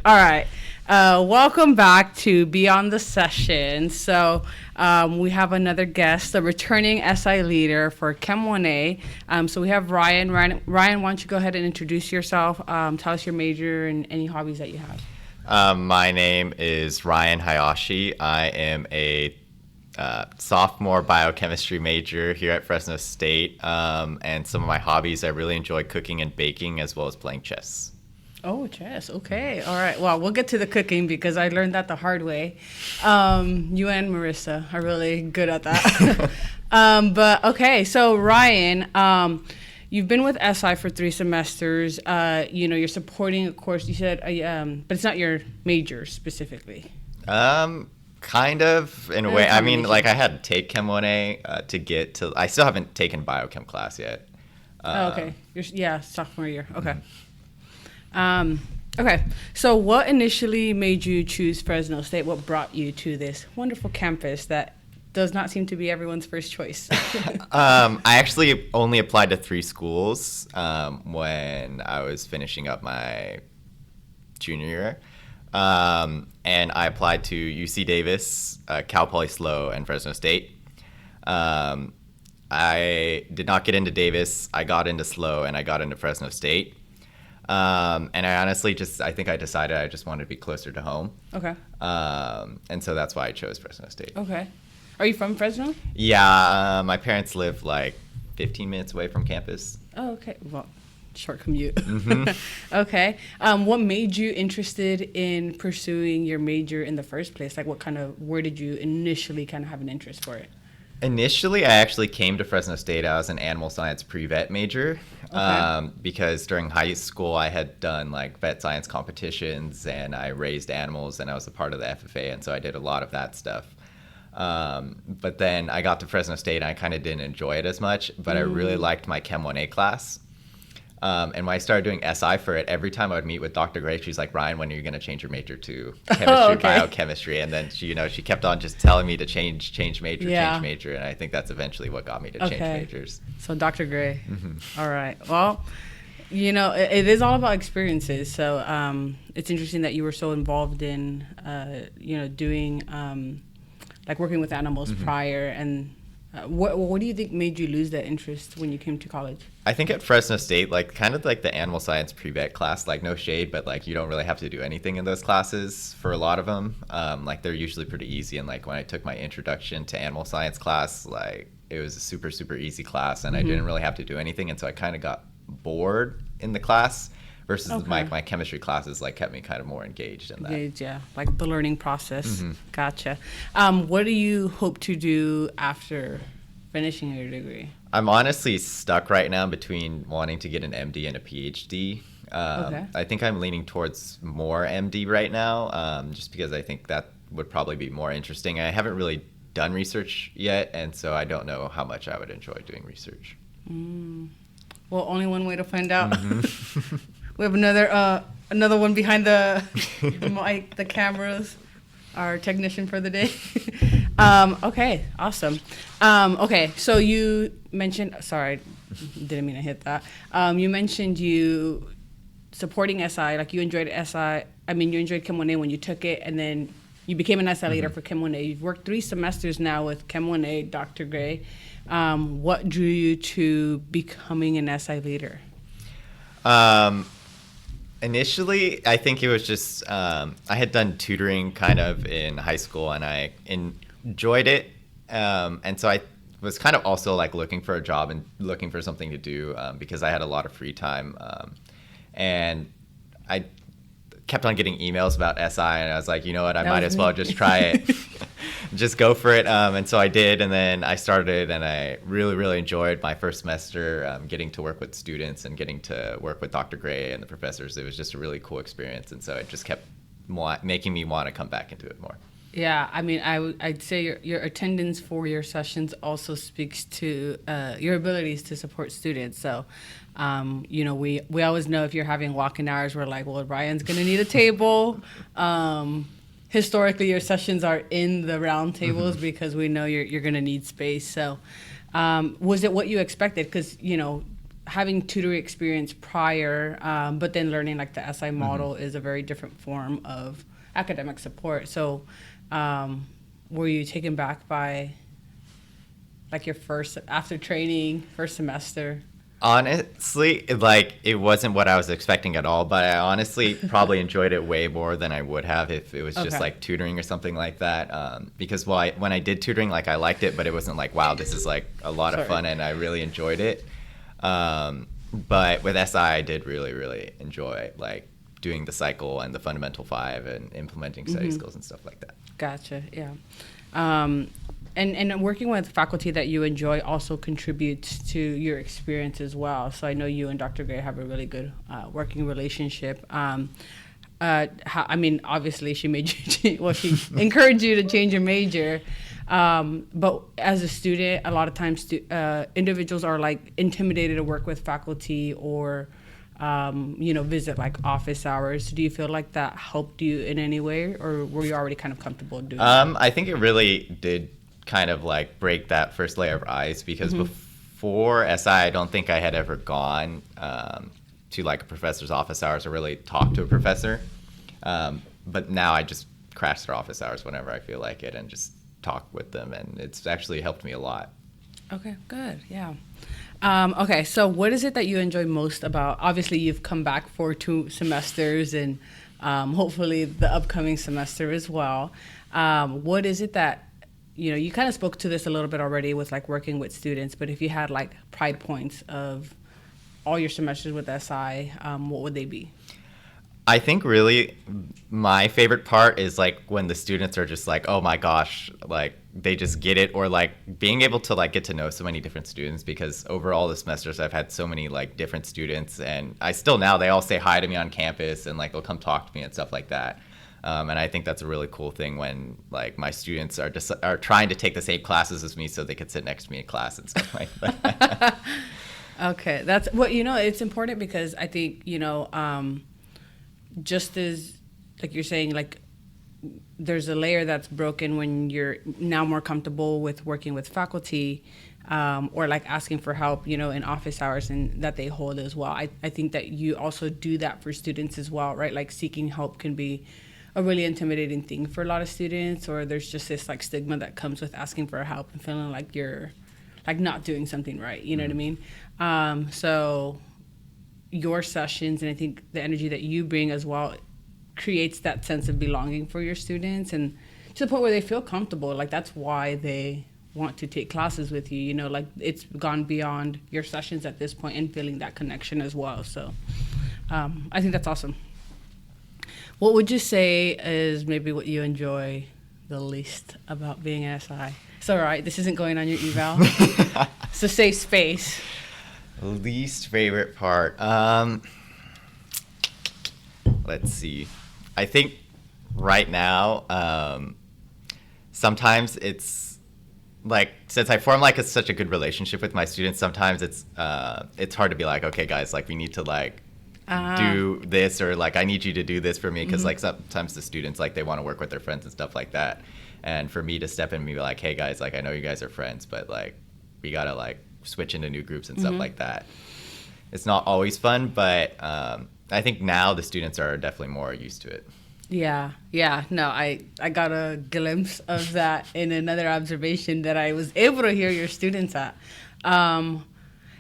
All right. Welcome back to Beyond the Session. We have another guest, the returning SI leader for Chem 1A. So we have Ryan. Ryan, why don't you go ahead and introduce yourself? Tell us your major and any hobbies that you have. My name is Ryan Hayashi. I am a sophomore biochemistry major here at Fresno State. And some of my hobbies, I really enjoy cooking and baking as well as playing chess. Oh, chess. Okay. All right. Well, we'll get to the cooking because I learned that the hard way. You and Marissa are really good at that. But okay. So Ryan, you've been with SI for 3 semesters. You're supporting, of course, you said, but it's not your major specifically. Kind of, in a way. I mean, like I had to take Chem 1A to get to, I still haven't taken biochem class yet. Okay. Sophomore year. Okay. Okay, so what initially made you choose Fresno State? What brought you to this wonderful campus that does not seem to be everyone's first choice? I actually only applied to 3 schools when I was finishing up my junior year. And I applied to UC Davis, Cal Poly SLO, and Fresno State. I did not get into Davis. I got into SLO, and I got into Fresno State. And I honestly I think I decided I just wanted to be closer to home. Okay. And so that's why I chose Fresno State. Okay. Are you from Fresno? Yeah, my parents live like 15 minutes away from campus. Oh, okay. Well, short commute. Mm-hmm. Okay. What made you interested in pursuing your major in the first place? Like where did you initially kind of have an interest for it? Initially, I actually came to Fresno State as an animal science pre-vet major. Okay. Because during high school, I had done like vet science competitions and I raised animals and I was a part of the FFA. And so I did a lot of that stuff. But then I got to Fresno State and I kind of didn't enjoy it as much, but I really liked my Chem 1A class. And when I started doing SI for it, every time I would meet with Dr. Gray, she's like, Ryan, when are you going to change your major to chemistry, biochemistry? And then she kept on just telling me to change major. And I think that's eventually what got me to change majors. So Dr. Gray. Mm-hmm. All right. Well, it is all about experiences. So it's interesting that you were so involved in, doing, like working with animals prior. And what do you think made you lose that interest when you came to college? I think at Fresno State, like kind of like the animal science pre-vet class, like no shade, but like you don't really have to do anything in those classes for a lot of them. Like they're usually pretty easy. And like when I took my introduction to animal science class, like it was a super, super easy class and I didn't really have to do anything. And so I kind of got bored in the class versus my chemistry classes like kept me kind of more engaged in that. Yeah, like the learning process. Gotcha. What do you hope to do after finishing your degree? I'm honestly stuck right now between wanting to get an MD and a PhD. I think I'm leaning towards more MD right now, just because I think that would probably be more interesting. I haven't really done research yet, and so I don't know how much I would enjoy doing research. Well, only one way to find out. We have another one behind the mic, the cameras. Our technician for the day. Okay, awesome. Okay, so you mentioned, sorry, didn't mean to hit that. You mentioned you supporting SI, like you enjoyed SI, you enjoyed Chem 1A when you took it, and then you became an SI leader for Chem 1A. You've worked 3 semesters now with Chem 1A, Dr. Gray. What drew you to becoming an SI leader? Initially, I think it was just I had done tutoring kind of in high school, and I enjoyed it. And so I was kind of also like looking for a job and looking for something to do because I had a lot of free time. And I kept on getting emails about SI, and I was like, you know what, I might as well just try it. Just go for it. And so I did, and then I started, and I really, really enjoyed my first semester getting to work with students and getting to work with Dr. Gray and the professors. It was just a really cool experience, and so it just kept making me want to come back into it more. Yeah, I'd say your attendance for your sessions also speaks to your abilities to support students. So, we always know if you're having walk-in hours, we're like, well, Ryan's going to need a table. Historically, your sessions are in the round tables because we know you're going to need space. So was it what you expected? Because, having tutoring experience prior, but then learning like the SI model is a very different form of academic support. So were you taken back by like your first, after training, first semester? Honestly, like it wasn't what I was expecting at all, but I honestly probably enjoyed it way more than I would have if it was just like tutoring or something like that. Because when I did tutoring, like I liked it, but it wasn't like, wow, this is like a lot of fun and I really enjoyed it. But with SI, I did really, really enjoy like doing the cycle and the fundamental 5 and implementing study skills and stuff like that. Gotcha. Yeah. And working with faculty that you enjoy also contributes to your experience as well. So I know you and Dr. Gray have a really good working relationship. I mean, obviously she made you, she encouraged you to change your major. But as a student, a lot of times individuals are like intimidated to work with faculty or, visit like office hours. Do you feel like that helped you in any way, or were you already kind of comfortable doing that? I think it really did kind of like break that first layer of ice, because before SI, I don't think I had ever gone to like a professor's office hours or really talked to a professor. But now I just crash their office hours whenever I feel like it and just talk with them, and it's actually helped me a lot. Okay, good. Yeah. Okay, so what is it that you enjoy most about, obviously you've come back for 2 semesters and hopefully the upcoming semester as well. What is it that, you kind of spoke to this a little bit already with like working with students, but if you had like pride points of all your semesters with SI, what would they be? I think really my favorite part is like when the students are just like, oh my gosh, like they just get it, or like being able to like get to know so many different students, because over all the semesters I've had so many like different students, and I still now they all say hi to me on campus and like they'll come talk to me and stuff like that. And I think that's a really cool thing when like my students are trying to take the same classes as me so they could sit next to me in class and stuff like that. Okay, that's what, it's important because I think, just as like you're saying, like there's a layer that's broken when you're now more comfortable with working with faculty, or like asking for help, in office hours and that they hold as well. I think that you also do that for students as well, right? Like seeking help can be a really intimidating thing for a lot of students, or there's just this like stigma that comes with asking for help and feeling like you're like not doing something right. You know what I mean? So your sessions, and I think the energy that you bring as well creates that sense of belonging for your students, and to the point where they feel comfortable. Like that's why they want to take classes with you, like it's gone beyond your sessions at this point and feeling that connection as well. So I think that's awesome. What would you say is maybe what you enjoy the least about being an SI? It's all right. This isn't going on your eval. It's a safe space. Least favorite part. Let's see. I think right now, sometimes it's like, since I form like such a good relationship with my students, sometimes it's hard to be like, okay, guys, like we need to like do this, or like I need you to do this for me, because like sometimes the students like they want to work with their friends and stuff like that, and for me to step in and be like, hey guys, like I know you guys are friends, but like we gotta like switch into new groups and stuff like that. It's not always fun, but I think now the students are definitely more used to it. Yeah. No, I got a glimpse of that in another observation that I was able to hear your students at.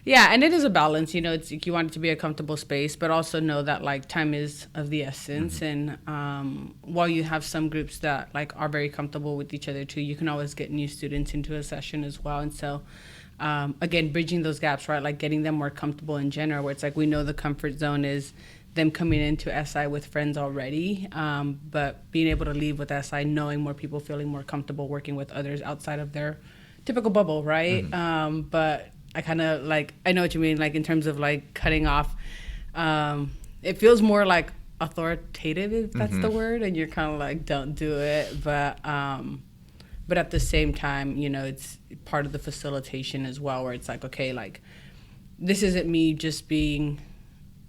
Yeah, and it is a balance, it's like you want it to be a comfortable space, but also know that like time is of the essence. And while you have some groups that like are very comfortable with each other too, you can always get new students into a session as well. And so again, bridging those gaps, right? Like getting them more comfortable in general, where it's like we know the comfort zone is them coming into SI with friends already, but being able to leave with SI knowing more people, feeling more comfortable working with others outside of their typical bubble, right? But I kind of like, I know what you mean, like in terms of like cutting off, it feels more like authoritative, if that's the word, and you're kind of like, don't do it. But at the same time, it's part of the facilitation as well, where it's like, okay, like this isn't me just being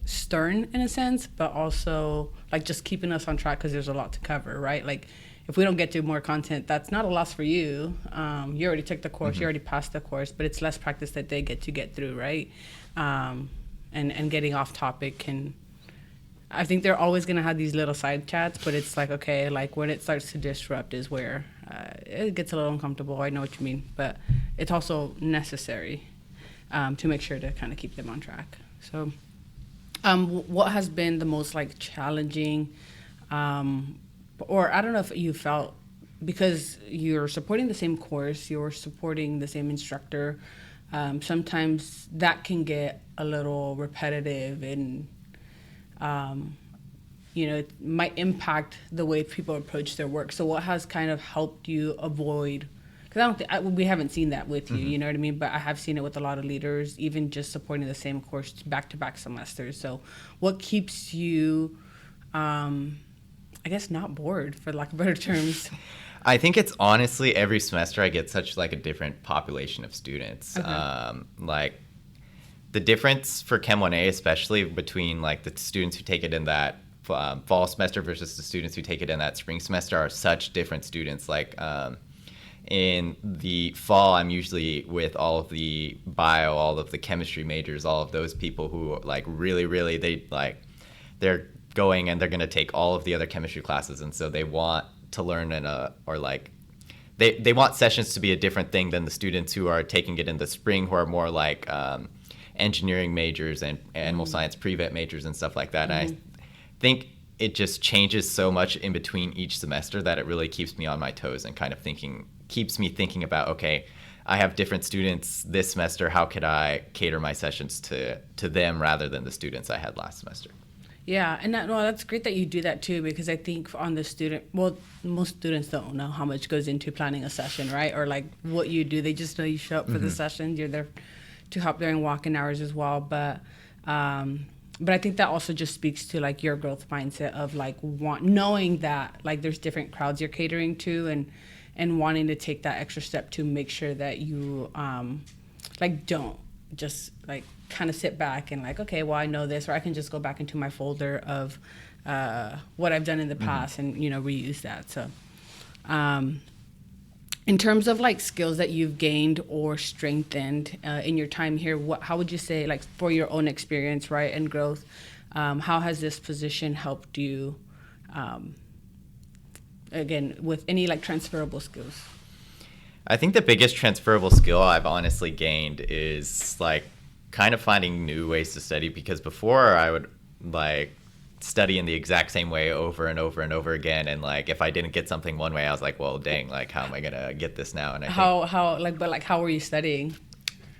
stern in a sense, but also like just keeping us on track, because there's a lot to cover, right? Like if we don't get to more content, that's not a loss for you. You already took the course, you already passed the course, but it's less practice that they get through, right? And getting off topic can, I think they're always going to have these little side chats, but it's like, okay, like when it starts to disrupt is where it gets a little uncomfortable. I know what you mean, but it's also necessary to make sure to kind of keep them on track. So what has been the most like challenging, or I don't know if you felt, because you're supporting the same course, you're supporting the same instructor, sometimes that can get a little repetitive and it might impact the way people approach their work. So what has kind of helped you avoid, because I don't think, we haven't seen that with you, you know what I mean? But I have seen it with a lot of leaders, even just supporting the same course back-to-back semesters. So what keeps you, I guess, not bored, for lack of better terms? I think it's honestly every semester I get such like a different population of students. Okay. Like the difference for Chem 1A, especially between like the students who take it in that fall semester versus the students who take it in that spring semester, are such different students. Like in the fall, I'm usually with all of the bio, all of the chemistry majors, all of those people who like really they're going and they're going to take all of the other chemistry classes, and so they want to learn they want sessions to be a different thing than the students who are taking it in the spring, who are more like engineering majors and animal science pre-vet majors and stuff like that. And I think it just changes so much in between each semester that it really keeps me on my toes and kind of keeps me thinking about, okay, I have different students this semester. How could I cater my sessions to them rather than the students I had last semester? Yeah, and that's great that you do that too, because I think on the student, well, most students don't know how much goes into planning a session, right? Or like what you do. They just know you show up for the session. You're there to help during walk-in hours as well. But I think that also just speaks to like your growth mindset of like knowing that like there's different crowds you're catering to, and wanting to take that extra step to make sure that you like don't just like kind of sit back and like, okay, well, I know this, or I can just go back into my folder of what I've done in the past and reuse that. So in terms of like skills that you've gained or strengthened in your time here, how would you say, like for your own experience, right, and growth, how has this position helped you, again, with any like transferable skills? I think the biggest transferable skill I've honestly gained is like kind of finding new ways to study, because before I would like study in the exact same way over and over and over again, and like if I didn't get something one way, I was like, well, dang, like how am I gonna get this now? And how were you studying?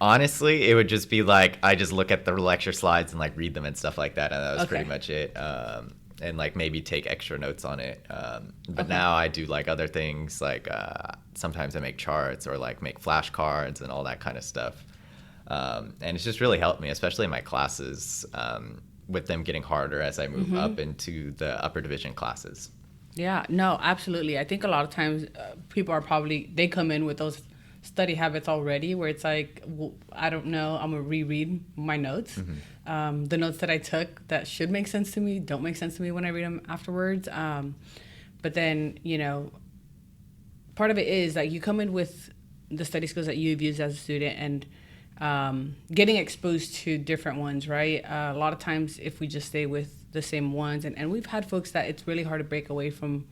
Honestly, it would just be like I just look at the lecture slides and like read them and stuff like that, and that was pretty much it. And like maybe take extra notes on it. But now I do like other things, like sometimes I make charts or like make flashcards and all that kind of stuff. And it's just really helped me, especially in my classes, with them getting harder as I move up into the upper division classes. Yeah, no, absolutely. I think a lot of times people they come in with those study habits already, where it's like, well, I don't know, I'm gonna reread my notes. The notes that I took that should make sense to me don't make sense to me when I read them afterwards. But then, part of it is like you come in with the study skills that you've used as a student, and getting exposed to different ones, right? A lot of times if we just stay with the same ones, and we've had folks that it's really hard to break away from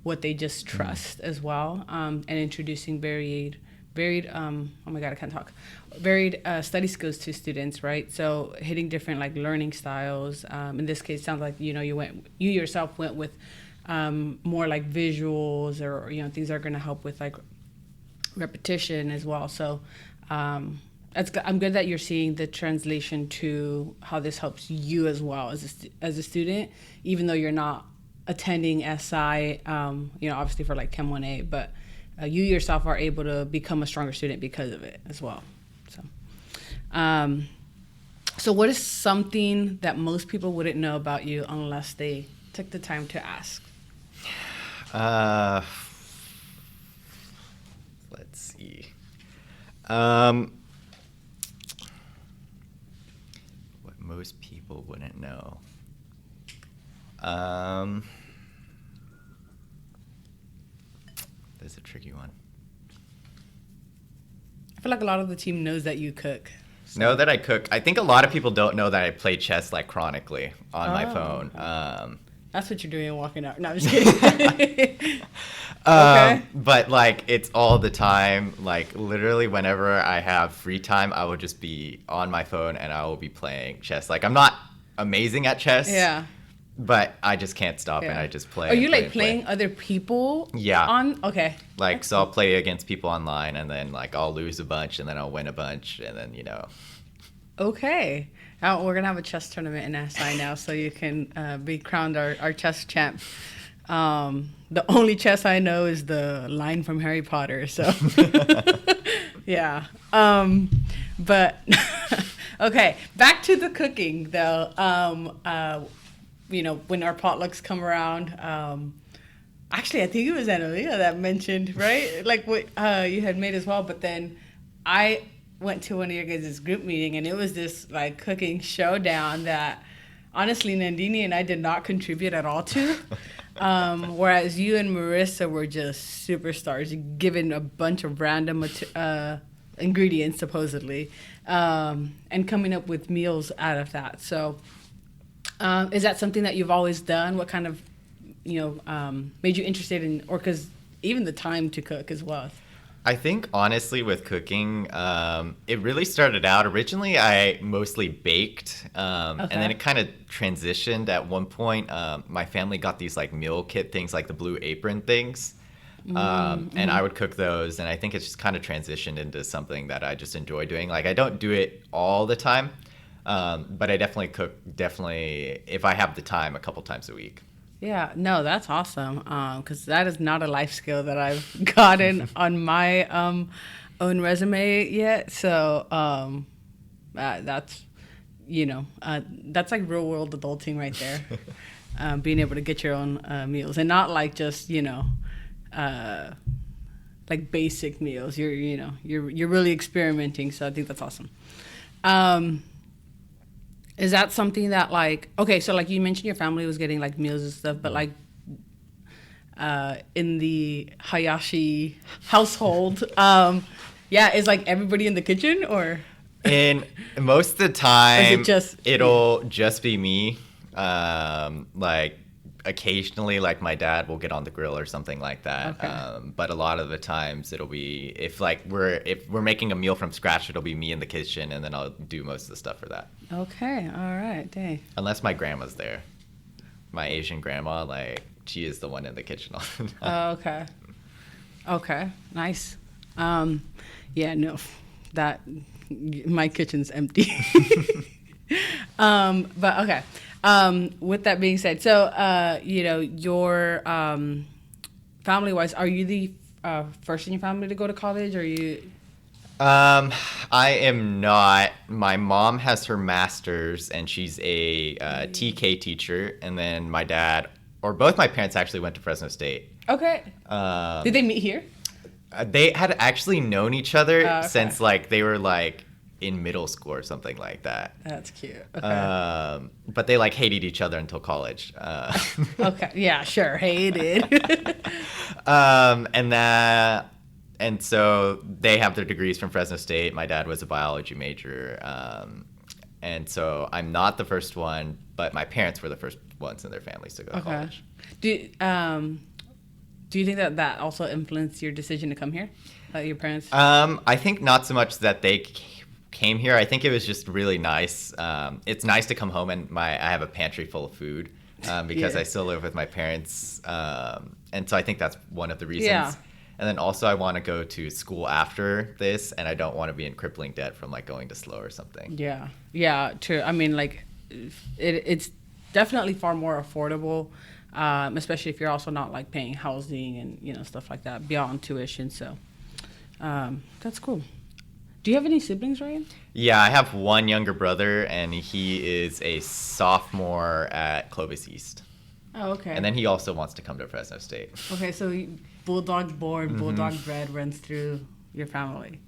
what they just trust as well, and introducing varied oh my god, I can't talk, varied study skills to students, right? So hitting different like learning styles. In this case, it sounds like you yourself went with more like visuals, or things that are going to help with like repetition as well. So I'm good that you're seeing the translation to how this helps you as well as a student, even though you're not attending SI, obviously for like Chem 1A, but you yourself are able to become a stronger student because of it as well. So what is something that most people wouldn't know about you unless they took the time to ask? Let's see. What most people wouldn't know. is a tricky one. I feel like a lot of the team knows that you cook. So. Know that I cook. I think a lot of people don't know that I play chess like chronically on my phone. Okay. That's what you're doing walking out. No, I'm just kidding. Okay. But like it's all the time. Like literally whenever I have free time, I will just be on my phone and I will be playing chess. Like I'm not amazing at chess. Yeah. But I just can't stop and I just play. Are you like playing other people? Yeah. Okay. Like so I'll play against people online and then like I'll lose a bunch and then I'll win a bunch and then Okay. We're gonna have a chess tournament in SI now, so you can be crowned our chess champ. The only chess I know is the line from Harry Potter. So yeah. But okay, back to the cooking though. When our potlucks come around, actually, I think it was Annalena that mentioned, right? Like what you had made as well. But then I went to one of your guys' group meeting, and it was this like cooking showdown that honestly Nandini and I did not contribute at all to. Whereas you and Marissa were just superstars, given a bunch of random ingredients, supposedly, and coming up with meals out of that. So is that something that you've always done? What kind of, made you interested in, or because even the time to cook as well? I think honestly with cooking, it really started out, originally I mostly baked, and then it kind of transitioned at one point. My family got these like meal kit things, like the Blue Apron things, and I would cook those, and I think it's just kind of transitioned into something that I just enjoy doing. Like I don't do it all the time, but I definitely cook, if I have the time, a couple times a week. Yeah, no, that's awesome. Because that is not a life skill that I've gotten on my own resume yet. So that's like real world adulting right there. Being able to get your own meals and not like just like basic meals. You're really experimenting. So I think that's awesome. Is that something that like, okay, so like you mentioned your family was getting like meals and stuff, but like in the Hayashi household, is like everybody in the kitchen or? And most of the time, it'll yeah. just be me. Like occasionally, like my dad will get on the grill or something like that. Okay. But a lot of the times it'll be, if we're making a meal from scratch, it'll be me in the kitchen, and then I'll do most of the stuff for that. Okay, all right, dang. Unless my grandma's there, my Asian grandma, like she is the one in the kitchen all the time. Okay, nice. Yeah, no, that my kitchen's empty. But okay. With that being said, so your family-wise, are you the first in your family to go to college, or are you? I am not. My mom has her master's, and she's a TK teacher, and then my dad, or both my parents actually went to Fresno State. Okay. Did they meet here? They had actually known each other since like they were like in middle school or something like that. That's cute. Okay. But they like hated each other until college. Okay. Yeah, sure. Hated. And so they have their degrees from Fresno State. My dad was a biology major. And so I'm not the first one, but my parents were the first ones in their families to go to college. Do you think that also influenced your decision to come here? Your parents? I think not so much that they came here. I think it was just really nice. It's nice to come home and I have a pantry full of food because I still live with my parents. And so I think that's one of the reasons. Yeah. And then also I want to go to school after this, and I don't want to be in crippling debt from like going to SLO or something. Yeah, true. I mean, like it's definitely far more affordable, especially if you're also not like paying housing and stuff like that beyond tuition. So that's cool. Do you have any siblings, Ryan? Yeah, I have one younger brother, and he is a sophomore at Clovis East. Oh, okay. And then he also wants to come to Fresno State. Okay, so Bulldog born, Bulldog bred runs through your family.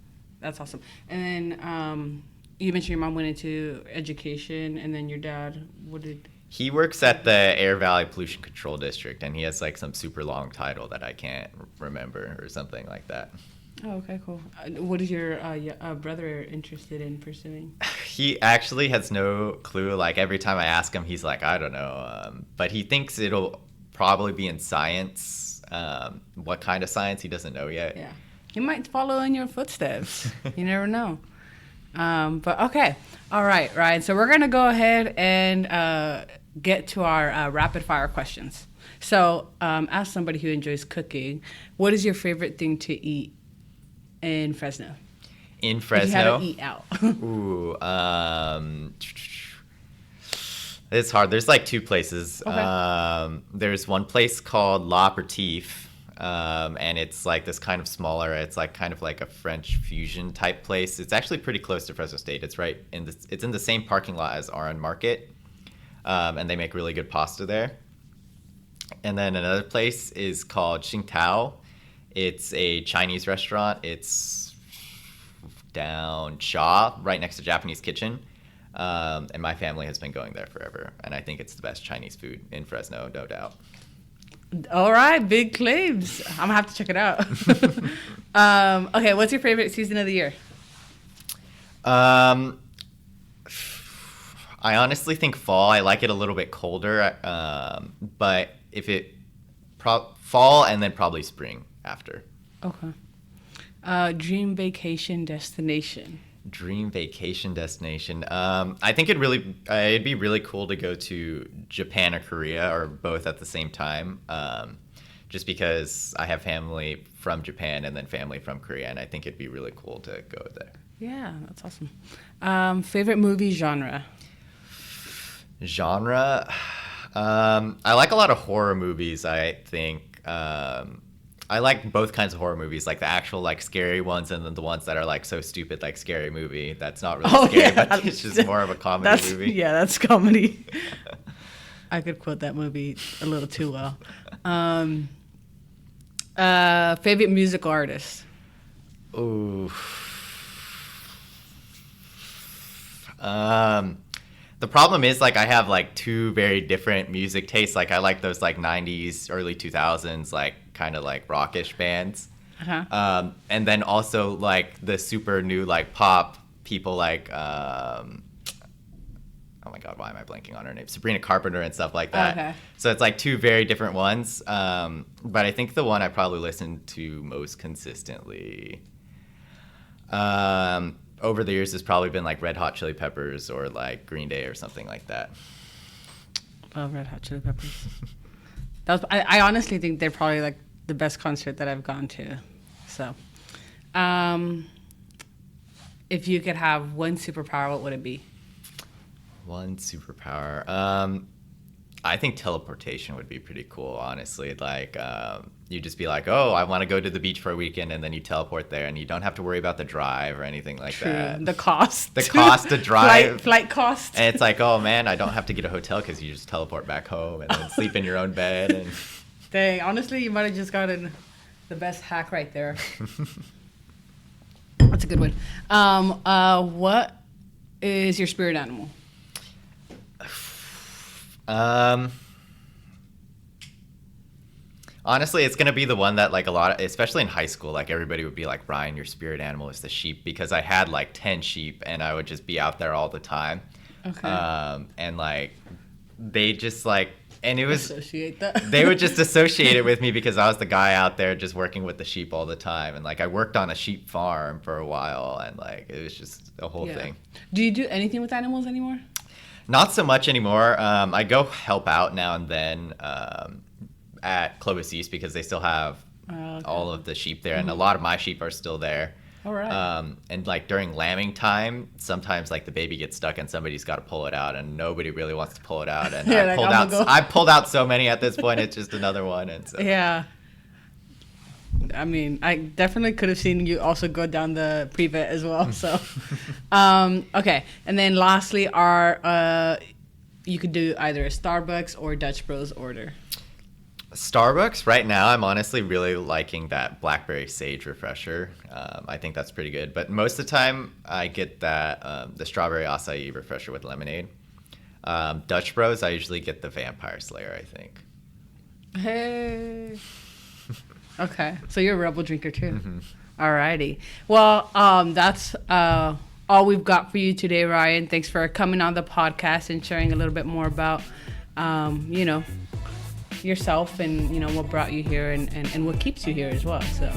That's awesome. And then you mentioned your mom went into education, and then your dad, what did? He works at the Air Valley Pollution Control District, and he has like some super long title that I can't remember or something like that. Oh, okay, cool. What is your brother interested in pursuing? He actually has no clue. Like every time I ask him, he's like, I don't know. But he thinks it'll probably be in science. What kind of science, he doesn't know yet. Yeah. He might follow in your footsteps. You never know. But okay. All right, Ryan. So we're going to go ahead and get to our rapid fire questions. So as somebody who enjoys cooking, what is your favorite thing to eat in Fresno? In Fresno? If you had to eat out. Ooh, it's hard. There's like two places. Okay. There's one place called La Aperitif, and it's like this kind of smaller. It's like kind of like a French fusion type place. It's actually pretty close to Fresno State. It's right in the. It's in the same parking lot as Aran Market, and they make really good pasta there. And then another place is called Qingtao. It's a Chinese restaurant. It's down Shaw, right next to Japanese Kitchen. And my family has been going there forever. And I think it's the best Chinese food in Fresno, no doubt. All right, big claims. I'm going to have to check it out. Okay, what's your favorite season of the year? I honestly think fall. I like it a little bit colder. But if it... fall and then probably spring after. Okay. Dream vacation destination. Dream vacation destination. I think it'd be really cool to go to Japan or Korea or both at the same time. Just because I have family from Japan and then family from Korea, and I think it'd be really cool to go there. Yeah, that's awesome. Favorite movie genre? Genre? I like a lot of horror movies, I think. I like both kinds of horror movies, like the actual like scary ones and then the ones that are like so stupid, like Scary Movie. That's not really scary, but it's just more of a comedy movie. Yeah, that's comedy. I could quote that movie a little too well. Favorite musical artist? Ooh. The problem is like I have like two very different music tastes. Like I like those like 90s, early 2000s, like kind of like rockish bands. Uh-huh. And then also like the super new like pop people like oh my god, why am I blanking on her name? Sabrina Carpenter and stuff like that. Okay. So it's like two very different ones. But I think the one I probably listen to most consistently over the years has probably been like Red Hot Chili Peppers or like Green Day or something like that. Love Red Hot Chili Peppers. I honestly think they're probably like the best concert that I've gone to. So, if you could have one superpower, what would it be? One superpower. I think teleportation would be pretty cool, honestly. Like, you just be like, oh, I want to go to the beach for a weekend, and then you teleport there, and you don't have to worry about the drive or anything like True. that. The cost. The cost to drive. Flight cost. And it's like, oh, man, I don't have to get a hotel because you just teleport back home and then sleep in your own bed. And Dang, honestly, you might have just gotten the best hack right there. That's a good one. What is your spirit animal? Honestly, it's gonna be the one that like a lot of, especially in high school, like everybody would be like, Ryan, your spirit animal is the sheep, because I had like 10 sheep and I would just be out there all the time. Okay. And like they just like, and it was Associate that. they would just associate it with me because I was the guy out there just working with the sheep all the time, and like I worked on a sheep farm for a while, and like it was just a whole thing. Do you do anything with animals anymore? Not so much anymore. I go help out now and then at Clovis East because they still have all of the sheep there, and a lot of my sheep are still there. All right. And like during lambing time, sometimes like the baby gets stuck and somebody's got to pull it out, and nobody really wants to pull it out. And I pulled out so many at this point. It's just another one. And so. Yeah. I mean, I definitely could have seen you also go down the pre-vet as well. So, okay. And then lastly, you could do either a Starbucks or Dutch Bros order. Starbucks right now, I'm honestly really liking that blackberry sage refresher. I think that's pretty good. But most of the time, I get that the strawberry acai refresher with lemonade. Dutch Bros, I usually get the Vampire Slayer, I think. Hey. Okay, so you're a Rebel drinker too. Mm-hmm. Alrighty. Well, that's all we've got for you today, Ryan. Thanks for coming on the podcast and sharing a little bit more about, you know, yourself and, you know, what brought you here and what keeps you here as well. So